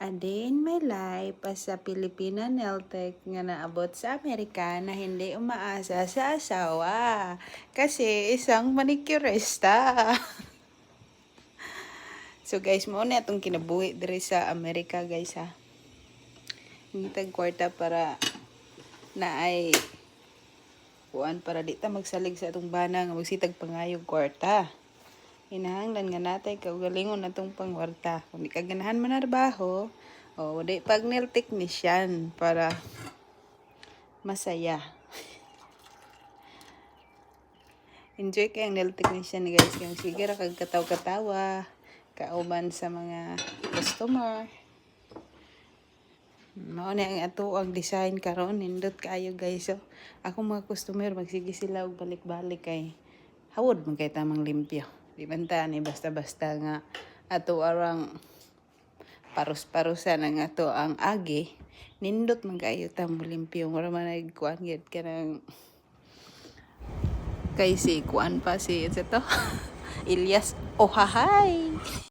A day in my life as a Filipina nail tech nga naabot sa Amerika na hindi umaasa sa asawa. Kasi isang manicurista. So guys, mo na itong kinabuhi diri sa Amerika guys ha. Hindi tag kwarta para na ay kuan para di ta magsalig sa atong bana nga magsitag pangayog kwarta. Hinahanglan nga natay kaugalingon na itong pangwarta. Kung di ka ganahan manarbaho, o di pag nail technician para masaya. Enjoy kayong nail technician guys. Kaya sige ra kag kataw-katawa, kauban sa mga customer. Mao ni ang ato ang design karon nindot kaayo guys. So, ako mga customer magsige sila og balik-balik kay hawod man kay tamang limpyo. Di banta ni basta-basta nga ato arang parus-parusan ang ato ang agi nindot man kaayo ta mo limpyo wala man nagkuan gid kanang kay si kuan pa si ito Ilyas Ohahay.